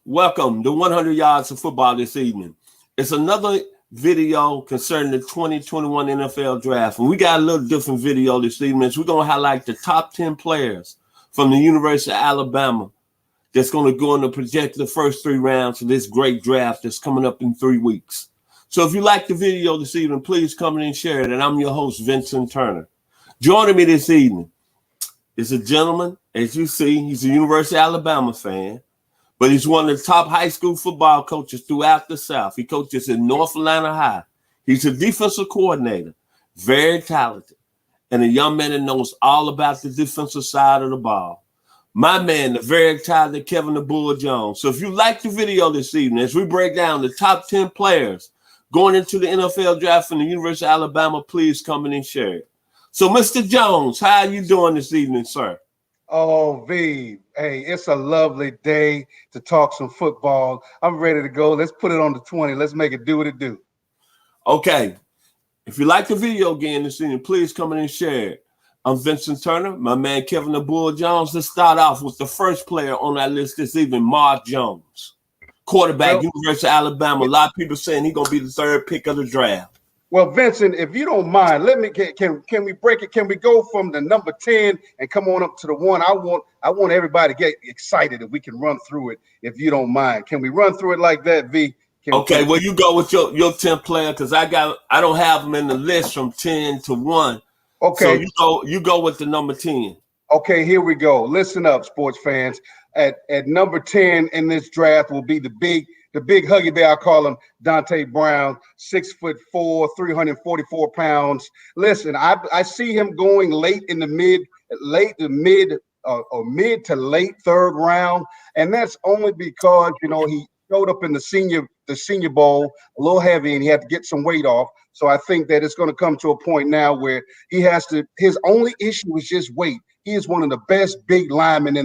Welcome to 100 Yards of Football this evening. It's another video concerning the 2021 NFL Draft. And we got a little different video this evening. We're going to highlight the top 10 players from the University of Alabama that's going to go in the projected first 3 rounds of this great draft that's coming up in 3 weeks. So if you like the video this evening, please come in and share it. And I'm your host, Vincent Turner. Joining me this evening is a gentleman, as you see, he's a University of Alabama fan. But he's one of the top high school football coaches throughout the South. He coaches in North Atlanta High. He's a defensive coordinator, very talented, and a young man that knows all about the defensive side of the ball. My man, the very talented Kevin the Bull Jones. So if you like the video this evening, as we break down the top 10 players going into the NFL draft from the University of Alabama, please come in and share it. So Mr. Jones, how are you doing this evening, sir? Oh, V, hey, it's a lovely day to talk some football. I'm ready to go. Let's put it on the 20. Let's make it do what it do. Okay. If you like the video again this evening, please come in and share it. I'm Vincent Turner, my man Kevin the Bull Jones. Let's start off with the first player on our list this evening, Mark Jones, quarterback, University of Alabama. A lot of people saying he's going to be the 3rd pick of the draft. Well, Vincent, if you don't mind, let me can we break it? Can we go from the number 10 and come on up to the 1? I want everybody to get excited if we can run through it. If you don't mind, can we run through it like that, V? Okay, well you go with your 10th player because I don't have them in the list from 10 to 1. Okay, so you go with the number 10. Okay, here we go. Listen up, sports fans. At number 10 in this draft will be the big huggy bear. I call him Dante Brown, 6'4", 344 pounds. Listen, I see him going late to mid to late 3rd round, and that's only because he showed up in the senior bowl a little heavy and he had to get some weight off. So I think that it's going to come to a point now where his only issue is just weight. He is one of the best big linemen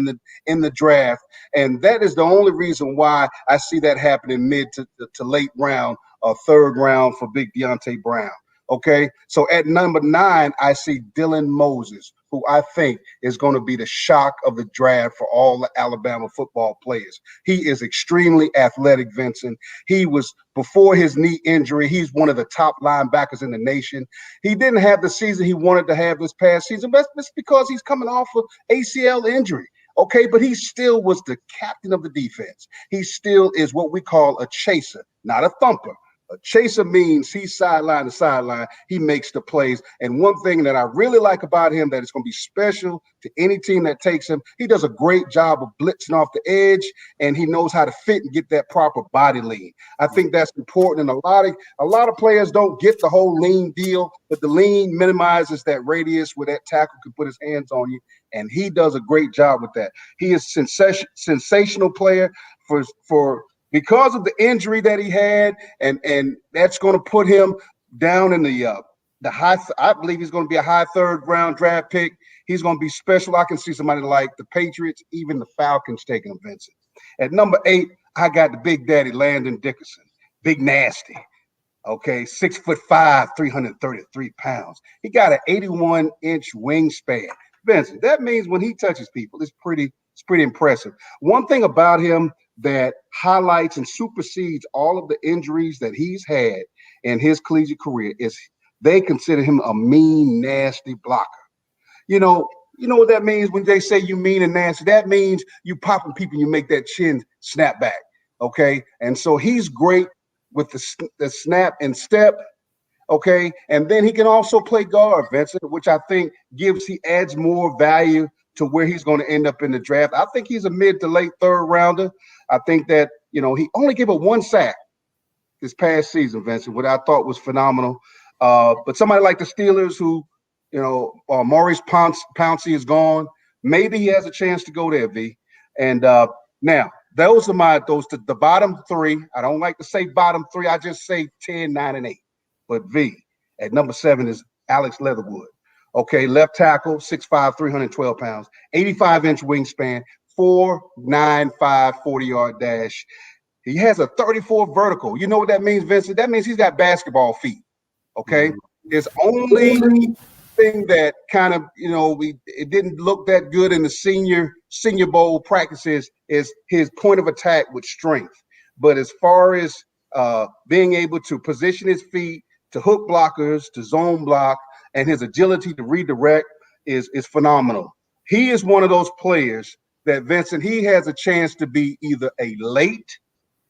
in the draft, and that is the only reason why I see that happening mid to late round or 3rd round for big Deontay Brown. Okay, so at number 9, I see Dylan Moses, who I think is going to be the shock of the draft for all the Alabama football players. He is extremely athletic, Vincent. He was, before his knee injury, he's one of the top linebackers in the nation. He didn't have the season he wanted to have this past season, but it's because he's coming off of ACL injury. Okay, but he still was the captain of the defense. He still is what we call a chaser, not a thumper. A chaser means he's sideline to sideline. He makes the plays. And one thing that I really like about him that is going to be special to any team that takes him, he does a great job of blitzing off the edge, and he knows how to fit and get that proper body lean. I think that's important. And a lot of players don't get the whole lean deal, but the lean minimizes that radius where that tackle can put his hands on you. And he does a great job with that. He is sensational player because of the injury that he had, and that's going to put him down in the high. I believe he's going to be a high 3rd round draft pick. He's going to be special. I can see somebody like the Patriots, even the Falcons taking him, Vincent. At number 8, I got the big daddy, Landon Dickerson, big nasty. Okay, 6'5", 333 pounds. He got an 81-inch wingspan. Vincent, that means when he touches people, it's pretty impressive. One thing about him that highlights and supersedes all of the injuries that he's had in his collegiate career is they consider him a mean, nasty blocker. You know what that means when they say you mean and nasty? That means you popping people, you make that chin snap back. Okay, and so he's great with the snap and step. Okay, and then he can also play guard, Vincent, which I think he adds more value to where he's going to end up in the draft. I think he's a mid to late 3rd rounder. I think that, he only gave up 1 sack this past season, Vincent, what I thought was phenomenal. But somebody like the Steelers who, Maurice Pouncey is gone. Maybe he has a chance to go there, V. And now, those are the bottom 3. I don't like to say bottom 3. I just say 10, 9, and 8. But V, at number 7 is Alex Leatherwood. Okay, left tackle, 6'5", 312 pounds, 85-inch wingspan, 4.95 40-yard dash. He has a 34 vertical. You know what that means, Vincent? That means he's got basketball feet. Okay, his only thing that kind of, it didn't look that good in the senior Senior Bowl practices is his point of attack with strength. But as far as being able to position his feet, to hook blockers, to zone block, and his agility to redirect is phenomenal. He is one of those players that, Vincent, he has a chance to be either a late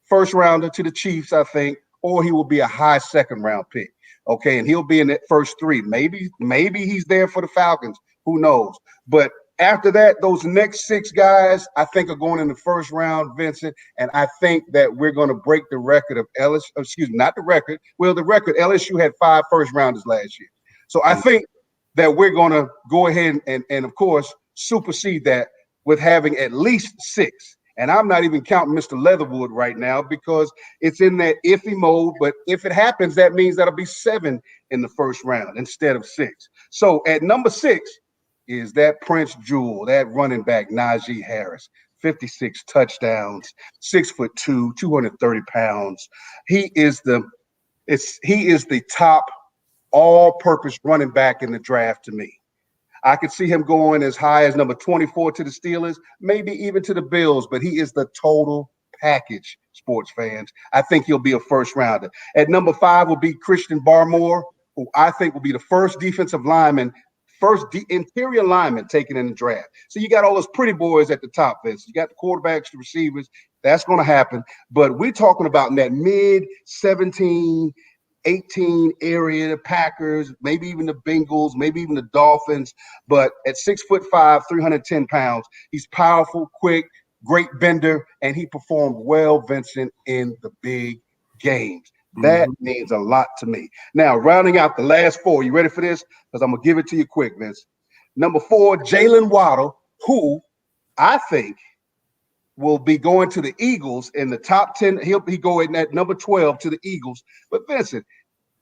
first rounder to the Chiefs, I think, or he will be a high second round pick. Okay, and he'll be in that first three. Maybe he's there for the Falcons. Who knows? But after that, those next 6 guys, I think, are going in the first round, Vincent. And I think that we're going to break the record of LSU. Excuse me, not the record. Well, the record, LSU had 5 first rounders last year. So I think that we're going to go ahead and of course, supersede that with having at least 6. And I'm not even counting Mr. Leatherwood right now because it's in that iffy mode. But if it happens, that means that'll be 7 in the first round instead of 6. So at number 6 is that Prince Jewel, that running back, Najee Harris, 56 touchdowns, 6'2", 230 pounds. He is the top all-purpose running back in the draft to me. I could see him going as high as number 24 to the Steelers, maybe even to the Bills, but he is the total package, sports fans. I think he'll be a first rounder. At number 5 will be Christian Barmore, who I think will be the first defensive lineman, interior lineman taken in the draft. So you got all those pretty boys at the top, Vince. You got the quarterbacks, the receivers. That's going to happen. But we're talking about in that mid 17, 18 area, the Packers, maybe even the Bengals, maybe even the Dolphins. But at 6'5", 310 pounds, he's powerful, quick, great bender, and he performed well, Vincent, in the big games. That means a lot to me. Now, rounding out the last 4, you ready for this? Because I'm going to give it to you quick, Vince. Number 4, Jalen Waddle, who I think will be going to the Eagles in the top 10. He'll be going at number 12 to the Eagles. But Vincent,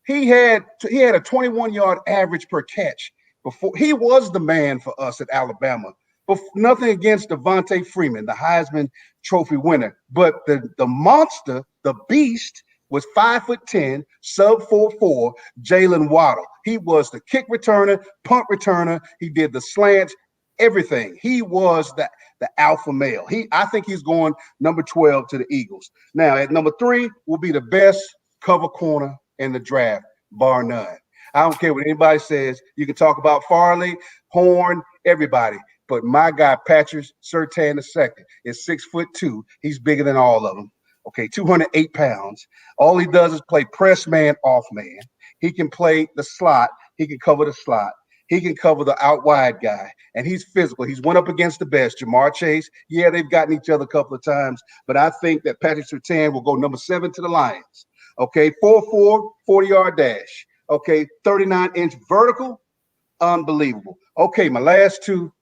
he had a 21-yard average per catch before. He was the man for us at Alabama. But nothing against Devontae Freeman, the Heisman Trophy winner. But the monster, the beast, was 5'10", sub 4'4", Jalen Waddle. He was the kick returner, punt returner. He did the slants, everything. He was the alpha male. I think he's going number 12 to the Eagles. Now, at number 3 will be the best cover corner in the draft, bar none. I don't care what anybody says. You can talk about Farley, Horn, everybody. But my guy, Patrick Surtain II, is 6'2". He's bigger than all of them. Okay, 208 pounds. All he does is play press man, off man. He can play the slot. He can cover the slot. He can cover the out wide guy, and he's physical. He's went up against the best. Jamar Chase, yeah, they've gotten each other a couple of times, but I think that Patrick Surtain will go number 7 to the Lions. Okay, 4'4", 40-yard dash. Okay, 39-inch vertical, unbelievable. Okay, my last 2,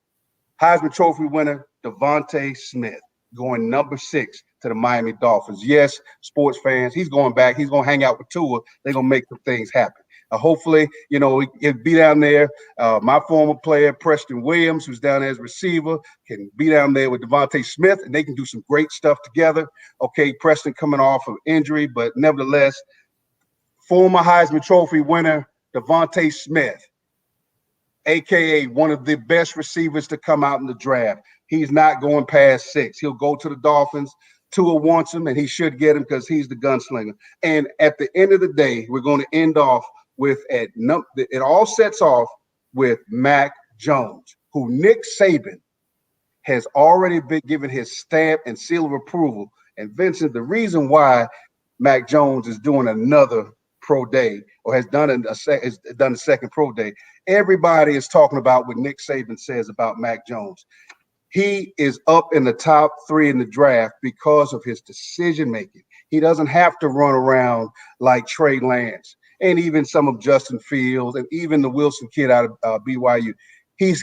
Heisman Trophy winner, Devontae Smith, going number 6 to the Miami Dolphins. Yes, sports fans, he's going back. He's going to hang out with Tua. They're going to make some things happen. Hopefully, he'll be down there. My former player, Preston Williams, who's down there as receiver, can be down there with Devontae Smith, and they can do some great stuff together. Okay, Preston coming off of injury, but nevertheless, former Heisman Trophy winner, Devontae Smith, a.k.a. one of the best receivers to come out in the draft. He's not going past 6. He'll go to the Dolphins. Tua wants him, and he should get him because he's the gunslinger. And at the end of the day, we're going to end off with it all sets off with Mac Jones, who Nick Saban has already been given his stamp and seal of approval. And Vincent, the reason why Mac Jones is doing another pro day or has done a second pro day, everybody is talking about what Nick Saban says about Mac Jones. He is up in the top 3 in the draft because of his decision making. He doesn't have to run around like Trey Lance and even some of Justin Fields and even the Wilson kid out of BYU. He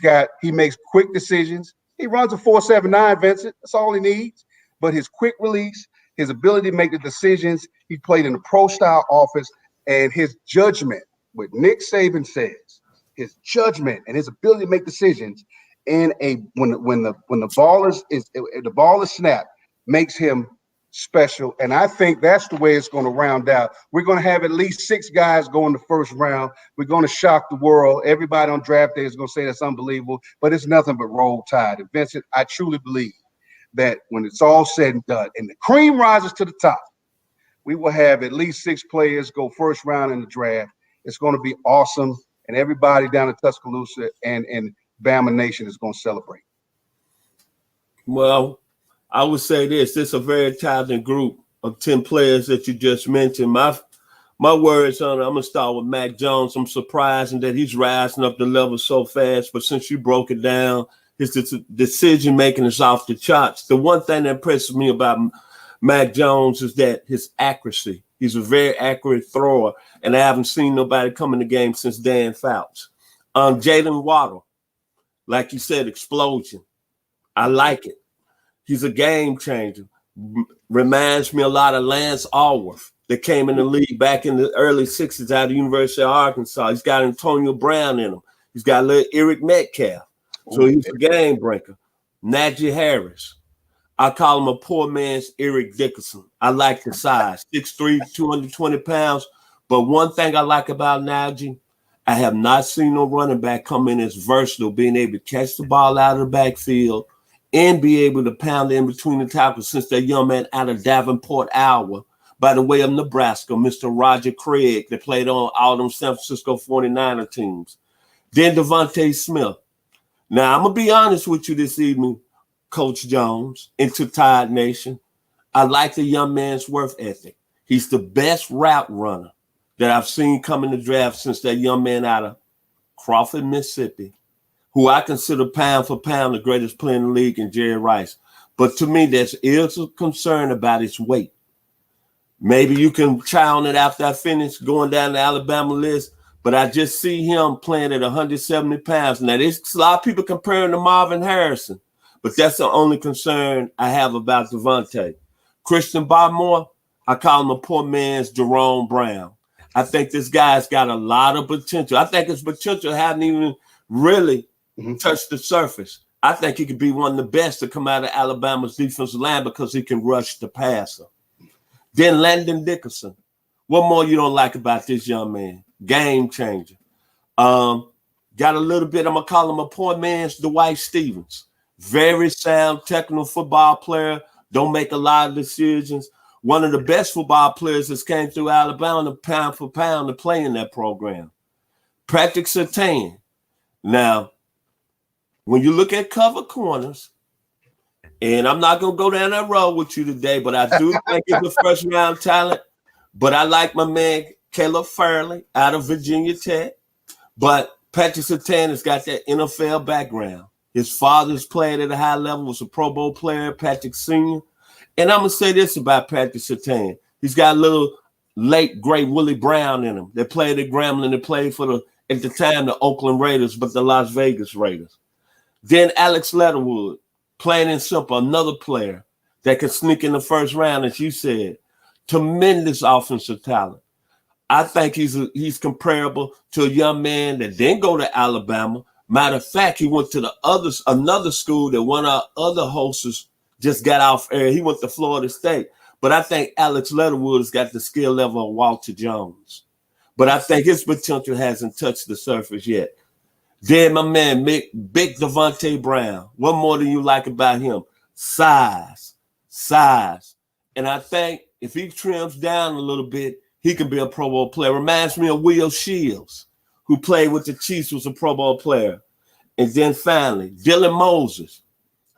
makes quick decisions. He runs a 4.79, Vincent. That's all he needs. But his quick release, his ability to make the decisions, he played in a pro-style offense, and his judgment, what Nick Saban says, his judgment and his ability to make decisions when the ball is snapped, makes him special. And I think that's the way it's going to round out. We're going to have at least 6 guys go in the first round. We're going to shock the world. Everybody on draft day is going to say that's unbelievable, but it's nothing but roll tide. And Vincent, I truly believe that when it's all said and done and the cream rises to the top, we will have at least 6 players go first round in the draft. It's going to be awesome. And everybody down in Tuscaloosa and Bama Nation is going to celebrate. Well, I would say this is a very talented group of 10 players that you just mentioned. My words on it, I'm going to start with Mac Jones. I'm surprised that he's rising up the level so fast, but since you broke it down, his decision-making is off the charts. The one thing that impresses me about Mac Jones is that his accuracy. He's a very accurate thrower, and I haven't seen nobody come in the game since Dan Fouts. Jalen Waddle, like you said, explosion. I like it. He's a game changer. Reminds me a lot of Lance Alworth that came in the league back in the early 60s out of the University of Arkansas. He's got Antonio Brown in him. He's got a little Eric Metcalf. So he's a game breaker. Najee Harris. I call him a poor man's Eric Dickerson. I like the size, 6'3", 220 pounds. But one thing I like about Najee, I have not seen no running back come in as versatile, being able to catch the ball out of the backfield and be able to pound it in between the tackles since that young man out of Davenport, Iowa, by the way of Nebraska, Mr. Roger Craig, that played on all them San Francisco 49er teams. Then Devontae Smith. Now, I'm going to be honest with you this evening, Coach Jones, into Tide Nation. I like the young man's work ethic. He's the best route runner that I've seen come in the draft since that young man out of Crawford, Mississippi, who I consider pound for pound the greatest player in the league, in Jerry Rice. But to me, there's a concern about his weight. Maybe you can try on it after I finish going down the Alabama list, but I just see him playing at 170 pounds. Now, there's a lot of people comparing to Marvin Harrison, but that's the only concern I have about Devontae. Christian Barmore, I call him a poor man's Jerome Brown. I think this guy's got a lot of potential. I think his potential hasn't even really touched the surface. I think he could be one of the best to come out of Alabama's defensive line because he can rush the passer. Then Landon Dickerson. What more you don't like about this young man? Game changer. Got a little bit, I'm going to call him a poor man's Dwight Stevens. Very sound technical football player. Don't make a lot of decisions. One of the best football players that came through Alabama pound for pound to play in that program. Patrick Surtain. Now, when you look at cover corners, and I'm not going to go down that road with you today, but I do think he's a first-round talent. But I like my man Caleb Farley out of Virginia Tech. But Patrick Surtain has got that NFL background. His father's played at a high level, was a Pro Bowl player, Patrick Sr. And I'm going to say this about Patrick Surtain. He's got a little late, great Willie Brown in him. They played at Grambling. They played for at the time, the Oakland Raiders, but the Las Vegas Raiders. Then Alex Leatherwood, plain and simple, another player that could sneak in the first round, as you said. Tremendous offensive talent. I think he's comparable to a young man that didn't go to Alabama. Matter of fact, he went to another school that one of our other hosts just got off air. He went to Florida State. But I think Alex Leatherwood has got the skill level of Walter Jones. But I think his potential hasn't touched the surface yet. Then my man, Big Devontae Brown. What more do you like about him? Size. And I think if he trims down a little bit, he can be a Pro Bowl player. Reminds me of Will Shields, who played with the Chiefs, was a Pro Bowl player. And then finally, Dylan Moses.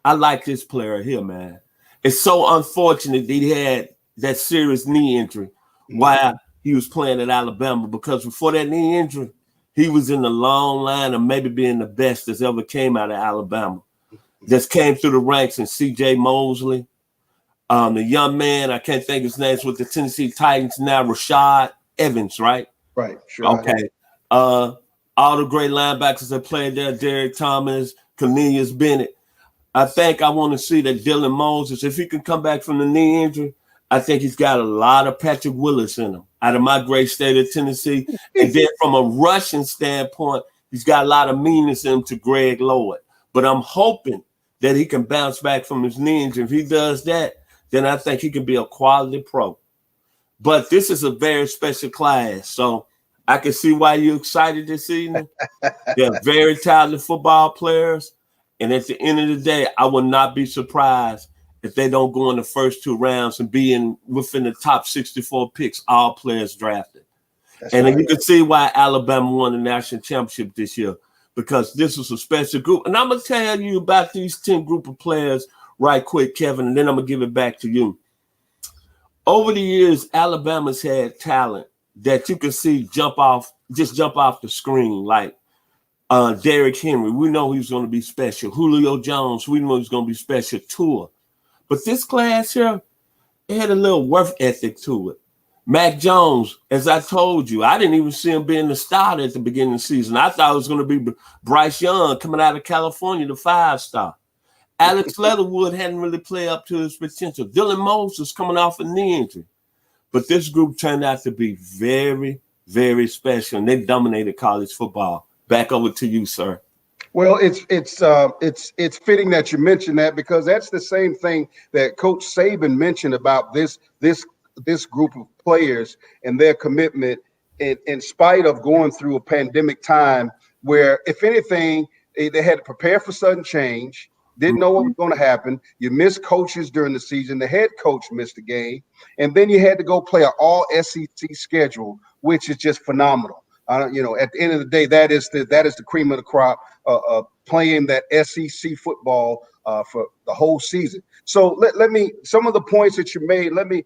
I like this player here, man. It's so unfortunate that he had that serious knee injury while he was playing at Alabama, because before that knee injury, he was in the long line of maybe being the best that's ever came out of Alabama. Just came through the ranks, and C.J. Mosley, the young man, I can't think his name, with the Tennessee Titans now, Rashad Evans, right? Right, sure. Okay. All the great linebackers that played there, Derek Thomas, Cornelius Bennett. I think I want to see that Dylan Moses, if he can come back from the knee injury, I think he's got a lot of Patrick Willis in him out of my great state of Tennessee. And then from a rushing standpoint, he's got a lot of meanness in him to Greg Lloyd. But I'm hoping that he can bounce back from his knee injury. If he does that, then I think he can be a quality pro. But this is a very special class, so I can see why you're excited this evening. They're very talented football players, and at the end of the day, I will not be surprised if they don't go in the first 2 rounds and be within the top 64 picks, all players drafted. And then you can see why Alabama won the national championship this year, because this was a special group. And I'm going to tell you about these 10 group of players right quick, Kevin, and then I'm going to give it back to you. Over the years, Alabama's had talent that you can see jump off the screen, like Derrick Henry. We know he's going to be special. Julio Jones, we know he's going to be special. Tua. But this class here, it had a little work ethic to it. Mac Jones, as I told you, I didn't even see him being the starter at the beginning of the season. I thought it was going to be Bryce Young coming out of California, the 5-star. Alex Leatherwood hadn't really played up to his potential. Dylan Moses coming off a knee injury. But this group turned out to be very, very special, and they dominated college football. Back over to you, sir. Well, it's fitting that you mentioned that, because that's the same thing that Coach Saban mentioned about this group of players and their commitment in spite of going through a pandemic time where, if anything, they had to prepare for sudden change. Didn't know what was going to happen. You missed coaches during the season. The head coach missed the game. And then you had to go play an all SEC schedule, which is just phenomenal. At the end of the day, that is the cream of the crop, playing that SEC football for the whole season. So let me, some of the points that you made, let me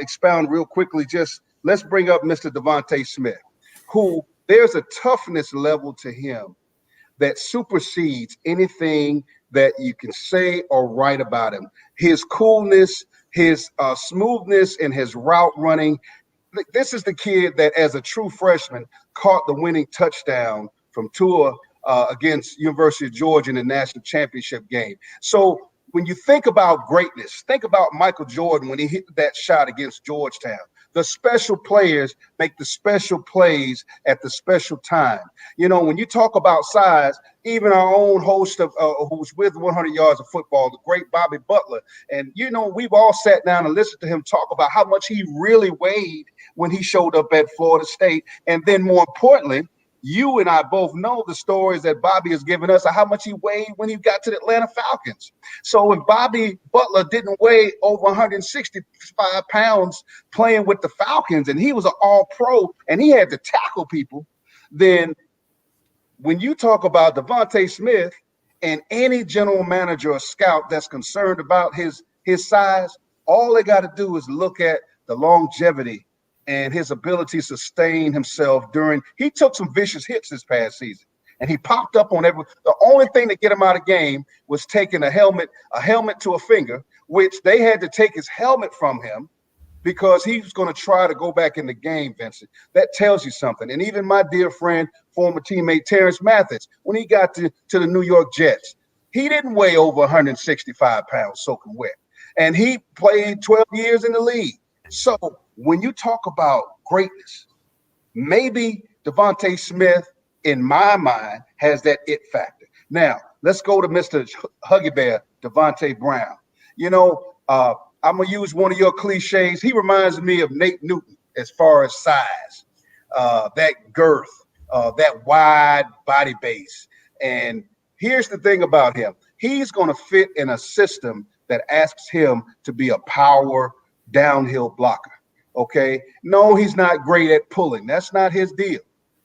expound real quickly. Just let's bring up Mr. Devontae Smith, who there's a toughness level to him that supersedes anything that you can say or write about him. His coolness, his smoothness, and his route running. This is the kid that, as a true freshman, caught the winning touchdown from Tua against University of Georgia in the national championship game. So when you think about greatness, think about Michael Jordan when he hit that shot against Georgetown. The special players make the special plays at the special time. When you talk about size, even our own host of who's with 100 Yards of Football, the great Bobby Butler, and we've all sat down and listened to him talk about how much he really weighed when he showed up at Florida State. And then more importantly, you and I both know the stories that Bobby has given us of how much he weighed when he got to the Atlanta Falcons. So if Bobby Butler didn't weigh over 165 pounds playing with the Falcons, and he was an all-pro and he had to tackle people, then when you talk about Devontae Smith and any general manager or scout that's concerned about his size, all they got to do is look at the longevity and his ability to sustain himself he took some vicious hits this past season, and he popped up on the only thing to get him out of game was taking a helmet to a finger, which they had to take his helmet from him because he was going to try to go back in the game, Vincent. That tells you something. And even my dear friend, former teammate Terrence Mathis, when he got to the New York Jets, he didn't weigh over 165 pounds soaking wet. And he played 12 years in the league. So when you talk about greatness, maybe Devontae Smith, in my mind, has that it factor. Now, let's go to Mr. Huggy Bear, Devontae Brown. I'm going to use one of your cliches. He reminds me of Nate Newton as far as size, that girth, that wide body base. And here's the thing about him. He's going to fit in a system that asks him to be a power downhill blocker. Okay. No, he's not great at pulling. That's not his deal.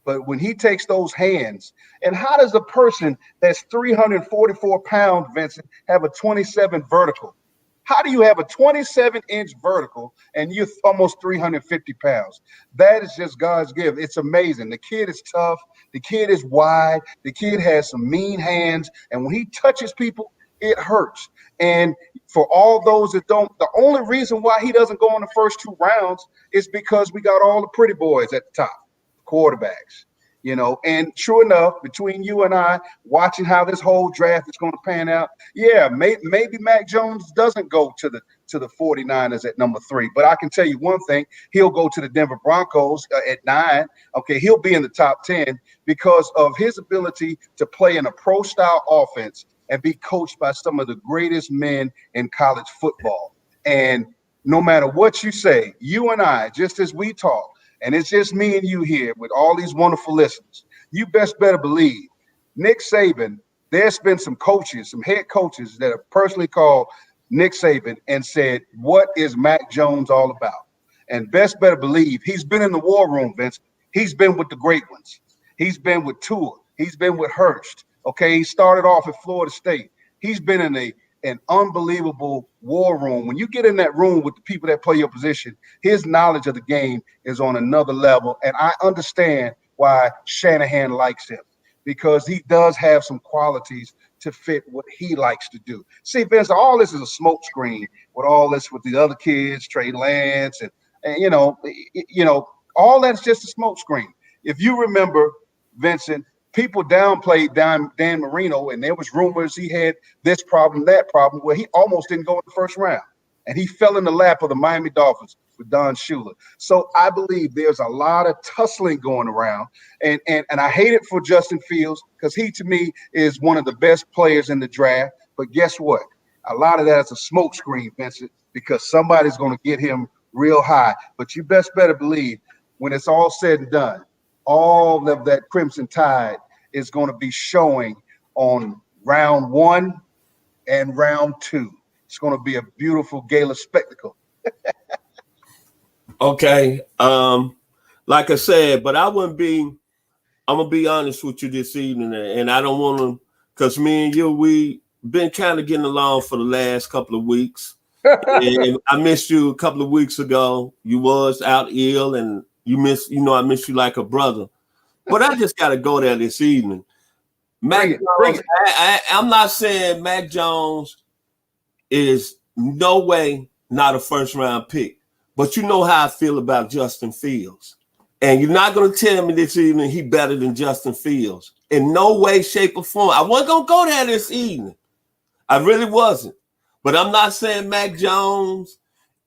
But when he takes those hands, and how does a person that's 344 pounds, Vincent, have a 27 vertical? How do you have a 27-inch vertical and you're almost 350 pounds? That is just God's gift. It's amazing. The kid is tough. The kid is wide. The kid has some mean hands. And when he touches people, it hurts. And for all those that don't, the only reason why he doesn't go in the first 2 rounds is because we got all the pretty boys at the top, quarterbacks. And true enough, between you and I, watching how this whole draft is going to pan out, maybe Mac Jones doesn't go to the 49ers at number 3. But I can tell you one thing, he'll go to the Denver Broncos at 9. Okay, he'll be in the top 10 because of his ability to play in a pro-style offense and be coached by some of the greatest men in college football. And no matter what you say, you and I, just as we talk, and it's just me and you here with all these wonderful listeners, you best better believe Nick Saban, there's been some coaches, some head coaches that have personally called Nick Saban and said, what is Mac Jones all about? And best better believe he's been in the war room, Vince. He's been with the great ones. He's been with Tua. He's been with Hurst. Okay, he started off at Florida State. He's been in an unbelievable war room. When you get in that room with the people that play your position, his knowledge of the game is on another level. And I understand why Shanahan likes him, because he does have some qualities to fit what he likes to do. See, Vince, all this is a smokescreen with all this with the other kids, Trey Lance, and all that's just a smokescreen. If you remember, Vincent, people downplayed Dan Marino, and there was rumors he had this problem, that problem, where he almost didn't go in the first round. And he fell in the lap of the Miami Dolphins with Don Shula. So I believe there's a lot of tussling going around. And I hate it for Justin Fields, because he, to me, is one of the best players in the draft. But guess what? A lot of that is a smokescreen, Vincent, because somebody's going to get him real high. But you best better believe when it's all said and done, all of that Crimson Tide is going to be showing on round 1 and round 2. It's going to be a beautiful gala spectacle. Okay. Like I said, but I'm going to be honest with you this evening, and I don't want to, because me and you, we been kind of getting along for the last couple of weeks. And I missed you a couple of weeks ago. You was out ill, and I miss you like a brother. But I just got to go there this evening. Mac Jones, I'm not saying Mac Jones is no way not a first round pick, but you know how I feel about Justin Fields. And you're not going to tell me this evening he better than Justin Fields. In no way, shape, or form. I wasn't going to go there this evening. I really wasn't. But I'm not saying Mac Jones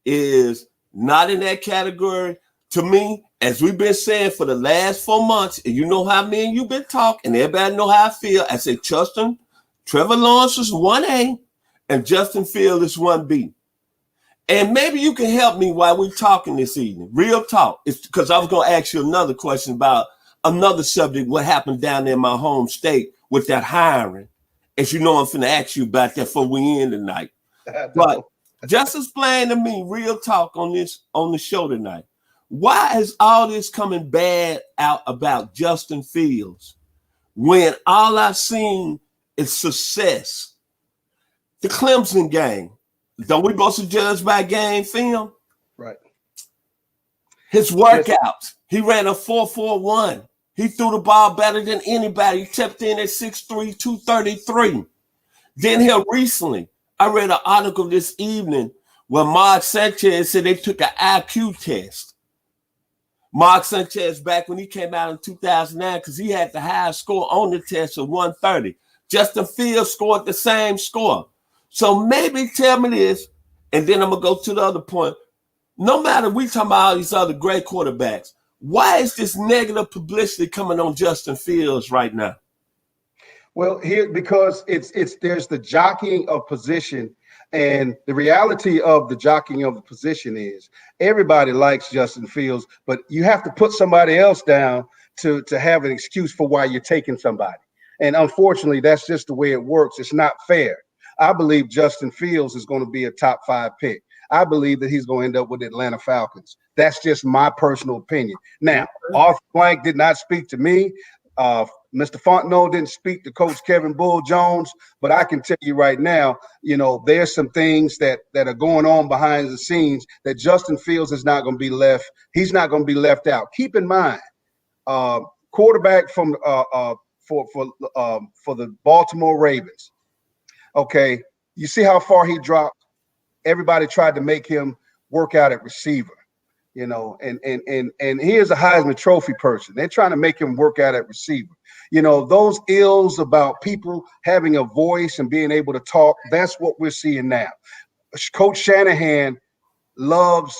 is not in that category. To me, as we've been saying for the last 4 months, and you know how me and you've been talking, everybody know how I feel. I said, Trevor Lawrence is 1A, and Justin Fields is 1B. And maybe you can help me while we're talking this evening. Real talk. It's because I was going to ask you another question about another subject, what happened down there in my home state with that hiring. As you know, I'm finna ask you about that before we end tonight. But just explain to me, real talk on the show tonight. Why is all this coming bad out about Justin Fields when all I've seen is success? The Clemson game. Don't we supposed to judge by game film? Right. His workouts. He ran a 4.41. He threw the ball better than anybody. He stepped in at 6'3", 233. Then here recently, I read an article this evening where Mark Sanchez said they took an IQ test. Mark Sanchez, back when he came out in 2009, because he had the highest score on the test of 130. Justin Fields scored the same score. So maybe tell me this, and then I'm going to go to the other point. No matter we talking about all these other great quarterbacks, why is this negative publicity coming on Justin Fields right now? Well, because there's the jockeying of position, and the reality of the jockeying of the position is everybody likes Justin Fields, but you have to put somebody else down to have an excuse for why you're taking somebody. And unfortunately, that's just the way it works. It's not fair. I believe Justin Fields is going to be a top 5 pick. I believe that he's going to end up with the Atlanta Falcons. That's just my personal opinion. Now, Arthur Blank did not speak to me. Mr. Fontenot didn't speak to Coach Kevin Bull Jones, but I can tell you right now, there's some things that are going on behind the scenes that Justin Fields is not going to be left. He's not going to be left out. Keep in mind, quarterback from for the Baltimore Ravens. Okay, you see how far he dropped. Everybody tried to make him work out at receiver. And here's a Heisman Trophy person. They're trying to make him work out at receiver. Those ills about people having a voice and being able to talk, that's what we're seeing now. Coach Shanahan loves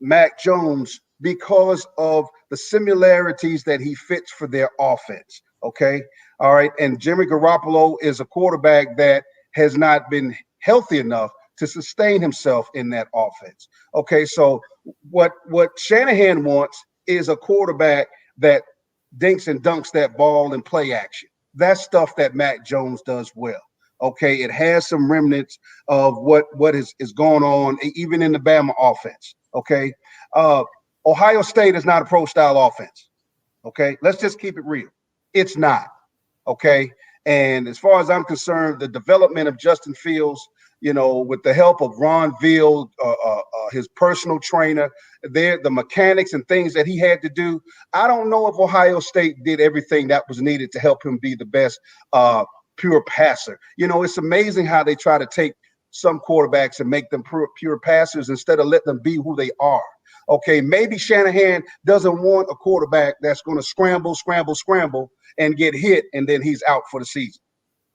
Mac Jones because of the similarities that he fits for their offense. Okay. All right. And Jimmy Garoppolo is a quarterback that has not been healthy enough to sustain himself in that offense. Okay. So what Shanahan wants is a quarterback that dinks and dunks that ball in play action. That's stuff that Mac Jones does well. Okay. It has some remnants of what is going on, even in the Bama offense. Okay. Ohio State is not a pro style offense. Okay. Let's just keep it real. It's not. Okay. And as far as I'm concerned, the development of Justin Fields, with the help of Ron Veal, his personal trainer, the mechanics and things that he had to do, I don't know if Ohio State did everything that was needed to help him be the best pure passer. It's amazing how they try to take some quarterbacks and make them pure passers instead of let them be who they are. Okay, maybe Shanahan doesn't want a quarterback that's going to scramble, and get hit, and then he's out for the season.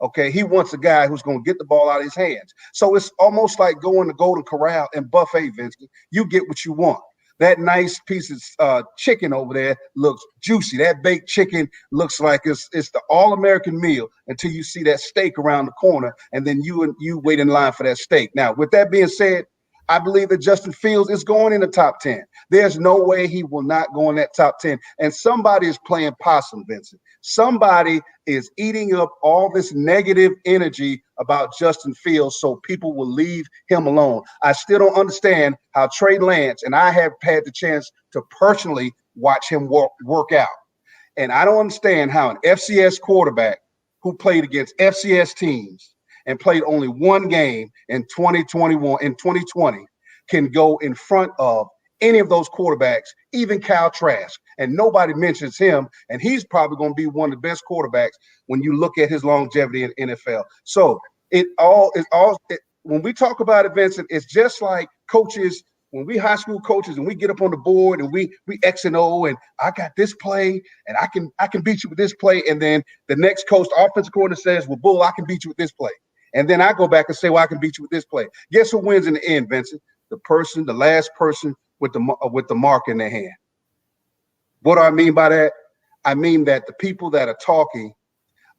Okay, he wants a guy who's going to get the ball out of his hands. So it's almost like going to Golden Corral and buffet, Vincent. You get what you want. That nice piece of chicken over there looks juicy. That baked chicken looks like it's the all-American meal until you see that steak around the corner, and then you wait in line for that steak. Now, with that being said, I believe that Justin Fields is going in the top 10. There's no way he will not go in that top 10. And somebody is playing possum, Vincent. Somebody is eating up all this negative energy about Justin Fields so people will leave him alone. I still don't understand how Trey Lance, and I have had the chance to personally watch him work out. And I don't understand how an FCS quarterback who played against FCS teams and played only one game in 2020 can go in front of any of those quarterbacks, even Kyle Trask, and nobody mentions him, and he's probably going to be one of the best quarterbacks when you look at his longevity in NFL. So when we talk about it, Vincent, it's just like coaches. When we high school coaches and we get up on the board and we X and O and I got this play and I can beat you with this play, and then the next coach, offensive coordinator, says, "Well, Bull, I can beat you with this play." And then I go back and say, "Well, I can beat you with this play." Guess who wins in the end, Vincent? The last person with the mark in their hand. What do I mean by that? I mean that the people that are talking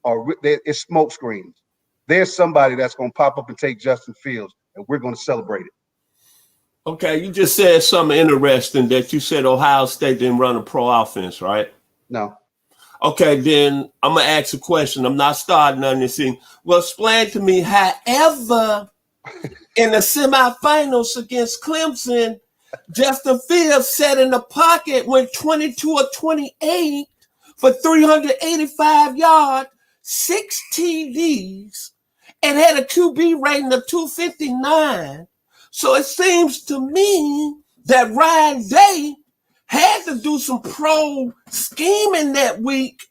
it's smoke screens. There's somebody that's going to pop up and take Justin Fields, and we're going to celebrate it. Okay, you just said something interesting that you said Ohio State didn't run a pro offense, right? No. Okay, then I'm going to ask a question. I'm not starting on this thing. Well, explain to me, however, in the semifinals against Clemson, Justin Fields sat in the pocket, went 22 or 28 for 385 yards, 6 TDs, and had a QB rating of 259. So it seems to me that Ryan Day had to do some pro scheming that week,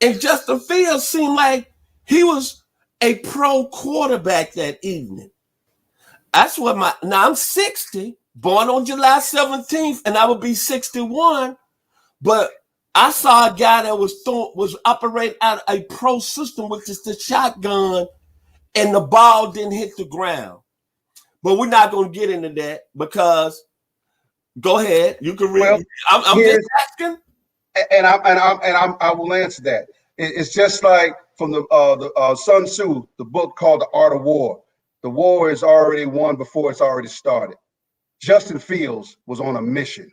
and Justin Fields seemed like he was a pro quarterback that evening. That's what now I'm 60, born on July 17th, and I would be 61, but I saw a guy that was operating out of a pro system, which is the shotgun, and the ball didn't hit the ground. But we're not going to get into that because go ahead. You can read. Well, I'm just asking. And I will answer that. It's just like from the Sun Tzu, the book called The Art of War. The war is already won before it's already started. Justin Fields was on a mission.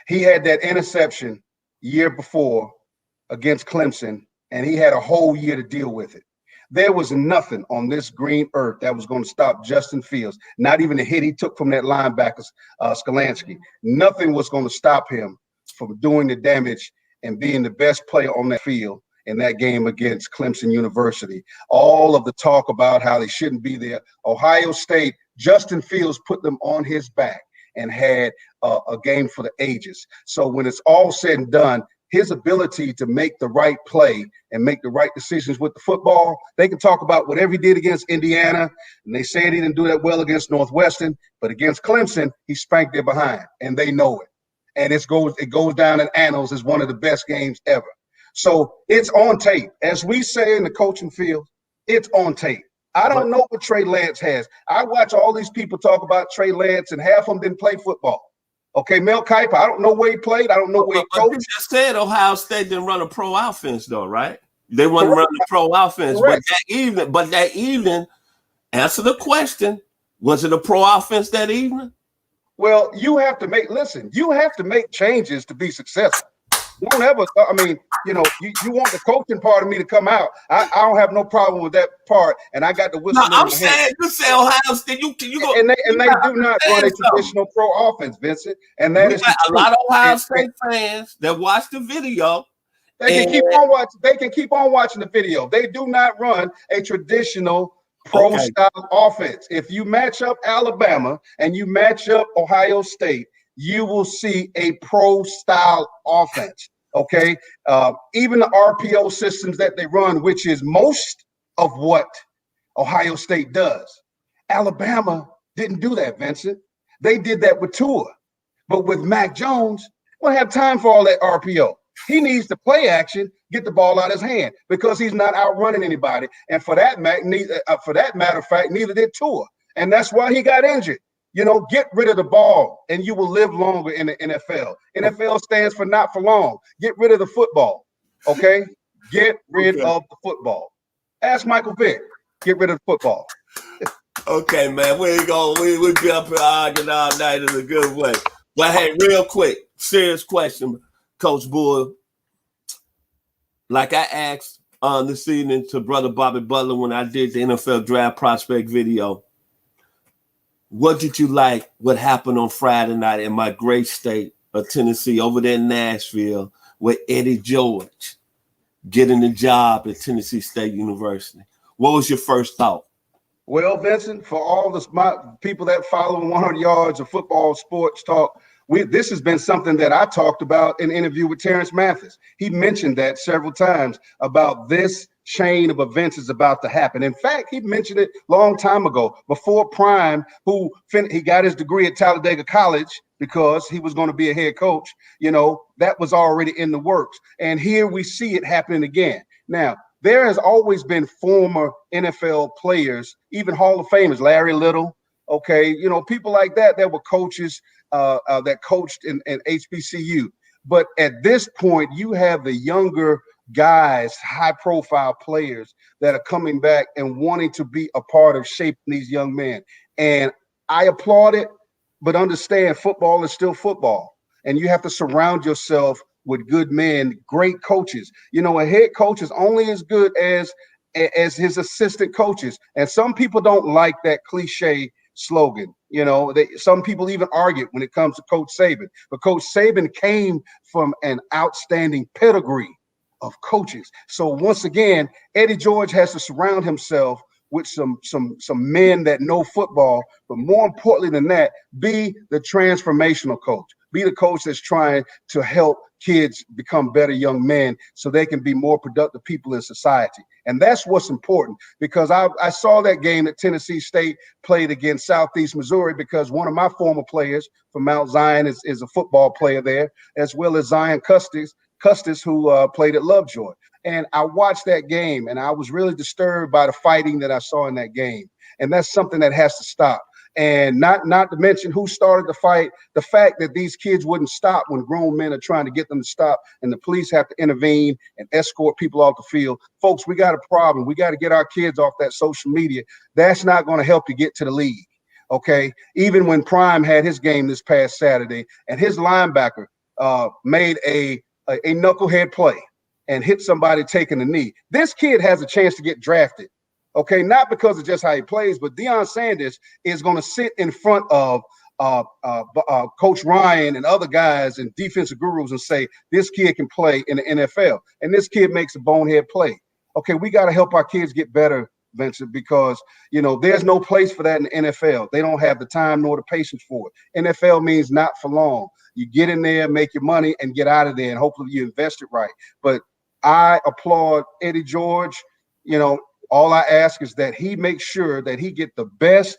He had that interception year before against Clemson, and he had a whole year to deal with it. There was nothing on this green earth that was going to stop Justin Fields, not even the hit he took from that linebacker, Skolansky. Nothing was going to stop him from doing the damage and being the best player on that field in that game against Clemson University. All of the talk about how they shouldn't be there. Ohio State, Justin Fields put them on his back and had a game for the ages. So when it's all said and done, his ability to make the right play and make the right decisions with the football, they can talk about whatever he did against Indiana, and they say he didn't do that well against Northwestern, but against Clemson, he spanked their behind, and they know it. And it goes down in annals as one of the best games ever. So it's on tape. As we say in the coaching field, it's on tape. I don't know what Trey Lance has. I watch all these people talk about Trey Lance, and half of them didn't play football. Okay, Mel Kiper, I don't know where he played. I don't know where he coached. You just said Ohio State didn't run a pro offense, though, right? They want to run the pro offense. Correct. But that evening, answer the question. Was it a pro offense that evening? Well, you have to make changes to be successful. Don't ever, I mean, you want the coaching part of me to come out. I don't have no problem with that part, and I got the No, whistle in I'm my hand. saying you say Ohio State, you go, And they do not run a traditional pro offense, Vincent, and that we is got the a lot of Ohio truth. State fans that watch the video. They can keep on watching. They can keep on watching the video. They do not run a traditional pro style offense. If you match up Alabama and you match up Ohio State, you will see a pro style offense. Okay, even the RPO systems that they run, which is most of what Ohio State does. Alabama didn't do that, Vincent. They did that with Tua, but with Mac Jones, we don't have time for all that RPO. He needs to play action, get the ball out of his hand because he's not outrunning anybody. And for that matter of fact, neither did Tua. And that's why he got injured. Get rid of the ball and you will live longer in the NFL. NFL stands for not for long. Get rid of the football. Okay? Get rid of the football. Ask Michael Vick. Get rid of the football. Okay, man. We be up here arguing all night in a good way. But hey, real quick, serious question. Coach Bull, like I asked this evening to Brother Bobby Butler when I did the NFL Draft Prospect video, what did you like what happened on Friday night in my great state of Tennessee over there in Nashville with Eddie George getting the job at Tennessee State University? What was your first thought? Well, Vincent, for all the people that follow 100 Yards of Football Sports Talk, this has been something that I talked about in an interview with Terrence Mathis. He mentioned that several times about this chain of events is about to happen. In fact, he mentioned it a long time ago before Prime, he got his degree at Talladega College because he was going to be a head coach. That was already in the works. And here we see it happening again. Now, there has always been former NFL players, even Hall of Famers, Larry Little, people like that were coaches that coached in HBCU. But at this point, you have the younger guys, high-profile players that are coming back and wanting to be a part of shaping these young men. And I applaud it, but understand football is still football. And you have to surround yourself with good men, great coaches. A head coach is only as good as his assistant coaches. And some people don't like that cliche slogan. Some people even argue when it comes to Coach Saban. But Coach Saban came from an outstanding pedigree of coaches. So once again, Eddie George has to surround himself with some men that know football, but more importantly than that, be the transformational coach. Be the coach that's trying to help kids become better young men so they can be more productive people in society. And that's what's important, because I saw that game that Tennessee State played against Southeast Missouri, because one of my former players from Mount Zion is a football player there, as well as Zion Custis, who played at Lovejoy. And I watched that game, and I was really disturbed by the fighting that I saw in that game. And that's something that has to stop. And not to mention who started the fight, the fact that these kids wouldn't stop when grown men are trying to get them to stop, and the police have to intervene and escort people off the field. Folks, we got a problem. We got to get our kids off that social media. That's not going to help you get to the league. Okay. Even when Prime had his game this past Saturday and his linebacker made a knucklehead play and hit somebody taking a knee, this kid has a chance to get drafted. Okay, not because of just how he plays, but Deion Sanders is going to sit in front of Coach Ryan and other guys and defensive gurus and say, this kid can play in the NFL. And this kid makes a bonehead play. Okay, we got to help our kids get better, Vincent, because, there's no place for that in the NFL. They don't have the time nor the patience for it. NFL means not for long. You get in there, make your money, and get out of there, and hopefully you invest it right. But I applaud Eddie George. All I ask is that he make sure that he get the best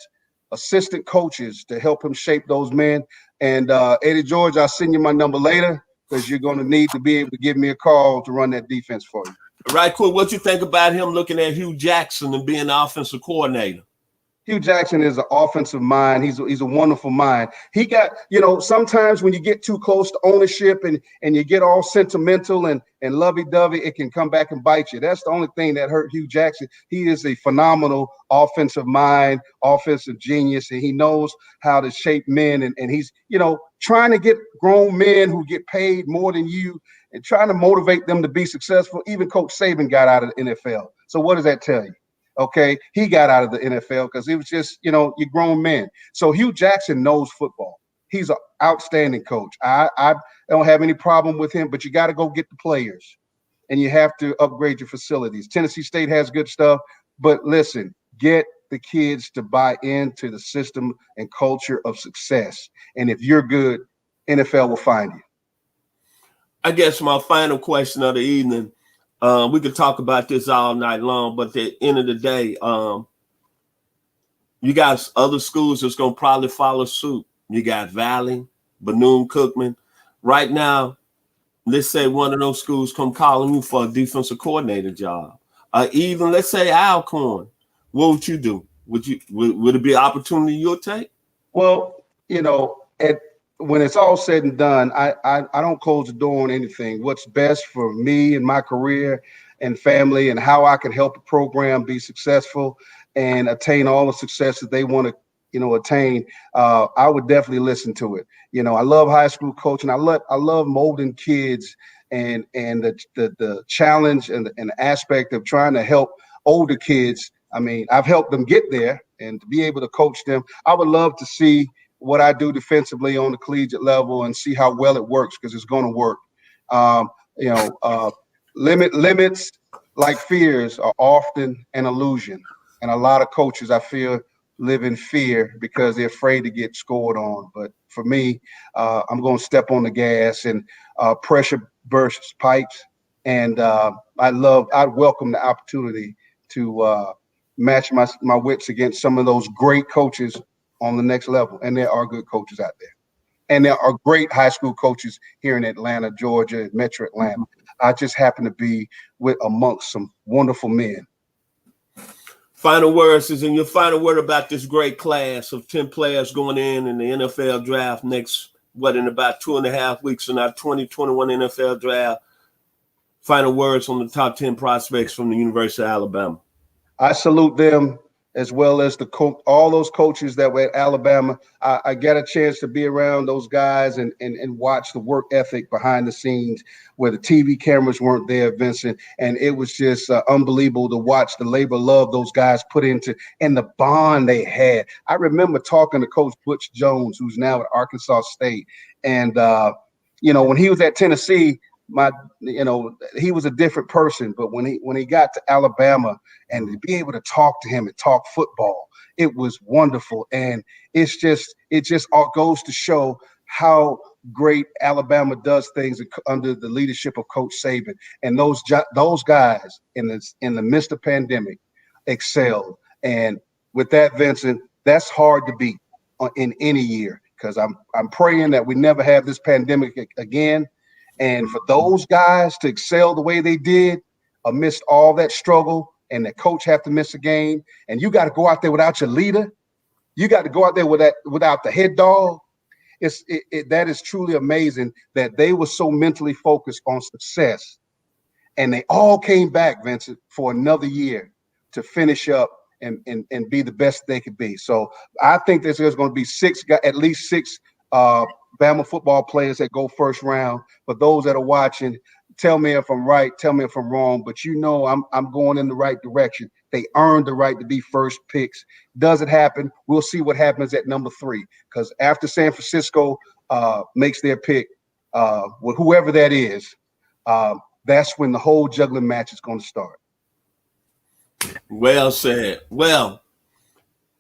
assistant coaches to help him shape those men. And Eddie George, I'll send you my number later, because you're going to need to be able to give me a call to run that defense for you. Right, cool. What you think about him looking at Hugh Jackson and being the offensive coordinator? Hugh Jackson is an offensive mind. He's a wonderful mind. He got, sometimes when you get too close to ownership and you get all sentimental and lovey-dovey, it can come back and bite you. That's the only thing that hurt Hugh Jackson. He is a phenomenal offensive mind, offensive genius, and he knows how to shape men. And he's, trying to get grown men who get paid more than you and trying to motivate them to be successful. Even Coach Saban got out of the NFL. So what does that tell you? Okay, he got out of the NFL because it was just, you're grown men. So Hugh Jackson knows football. He's an outstanding coach. I don't have any problem with him, but you got to go get the players and you have to upgrade your facilities. Tennessee State has good stuff, but listen, get the kids to buy into the system and culture of success. And if you're good, NFL will find you. I guess my final question of the evening, we could talk about this all night long, but at the end of the day, you got other schools that's going to probably follow suit. You got Valley, Bethune-Cookman. Right now, let's say one of those schools come calling you for a defensive coordinator job. Even let's say Alcorn. What would you do? Would it be an opportunity you'll take? Well, when it's all said and done, I don't close the door on anything. What's best for me and my career and family and how I can help a program be successful and attain all the success that they want to, attain, I would definitely listen to it. I love high school coaching. I love molding kids and the challenge and the aspect of trying to help older kids. I mean, I've helped them get there, and to be able to coach them, I would love to see what I do defensively on the collegiate level and see how well it works, because it's going to work. Limits like fears are often an illusion. And a lot of coaches, I feel, live in fear because they're afraid to get scored on. But for me, I'm going to step on the gas and pressure bursts pipes. And I'd welcome the opportunity to match my wits against some of those great coaches on the next level. And there are good coaches out there. And there are great high school coaches here in Atlanta, Georgia, Metro Atlanta. I just happen to be amongst some wonderful men. Final words is in your final word about this great class of 10 players going in the NFL draft in about 2.5 weeks in our 2021 NFL draft. Final words on the top 10 prospects from the University of Alabama. I salute them, as well as all those coaches that were at Alabama. I got a chance to be around those guys and watch the work ethic behind the scenes where the TV cameras weren't there, Vincent. And it was just unbelievable to watch the labor love those guys put into and the bond they had. I remember talking to Coach Butch Jones, who's now at Arkansas State. And, when he was at Tennessee, he was a different person. But when he got to Alabama and to be able to talk to him and talk football, it was wonderful. And it just all goes to show how great Alabama does things under the leadership of Coach Saban. And those guys in the midst of pandemic excelled. And with that, Vincent, that's hard to beat in any year, because I'm praying that we never have this pandemic again. And for those guys to excel the way they did amidst all that struggle, and the coach have to miss a game, and you got to go out there without your leader, you got to go out there without the head dog. That is truly amazing that they were so mentally focused on success, and they all came back, Vincent, for another year to finish up and be the best they could be. So I think there's going to be at least six Bama football players that go first round. But those that are watching, tell me if I'm right, tell me if I'm wrong, but I'm going in the right direction. They earned the right to be first picks. Does it happen? We'll see what happens at number 3, because after San Francisco makes their pick, with whoever that is, that's when the whole juggling match is going to start. Well said. Well,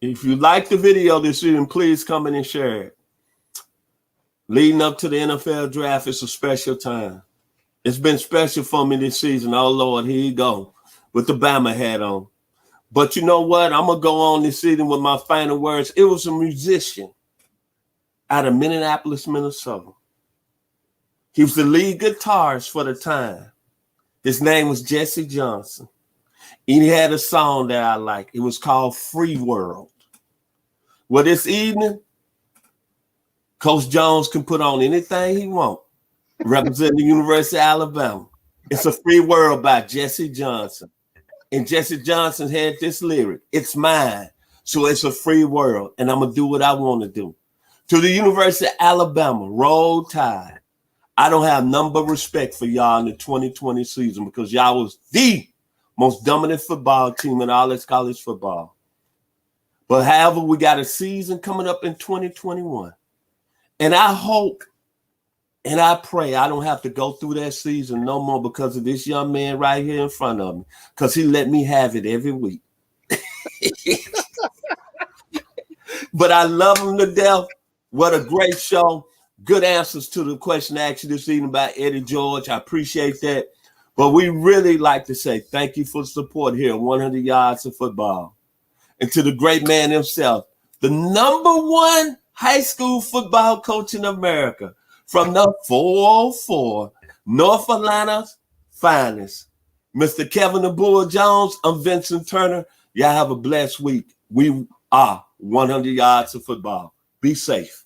if you like the video this evening, please come in and share it. Leading up to the NFL draft, it's a special time. It's been special for me this season. Oh, Lord, here you go with the Bama hat on. But you know what? I'm going to go on this season with my final words. It was a musician out of Minneapolis, Minnesota. He was the lead guitarist for the time. His name was Jesse Johnson. He had a song that I like. It was called Free World. Well, this evening, Coach Jones can put on anything he wants, representing the University of Alabama. It's a Free World by Jesse Johnson. And Jesse Johnson had this lyric, it's mine, so it's a free world, and I'm going to do what I want to do. To the University of Alabama, Roll Tide. I don't have none but respect for y'all in the 2020 season because y'all was the most dominant football team in all this college football. But however, we got a season coming up in 2021. And I hope and I pray I don't have to go through that season no more because of this young man right here in front of me, because he let me have it every week. But I love him to death. What a great show. Good answers to the question I asked you this evening about Eddie George. I appreciate that. But we really like to say thank you for the support here at 100 Yards of Football. And to the great man himself, the #1 high school football coach in America from the 404, North Atlanta's finest, Mr. Kevin the Bull Jones. I'm Vincent Turner. Y'all have a blessed week. We are 100 Yards of Football. Be safe.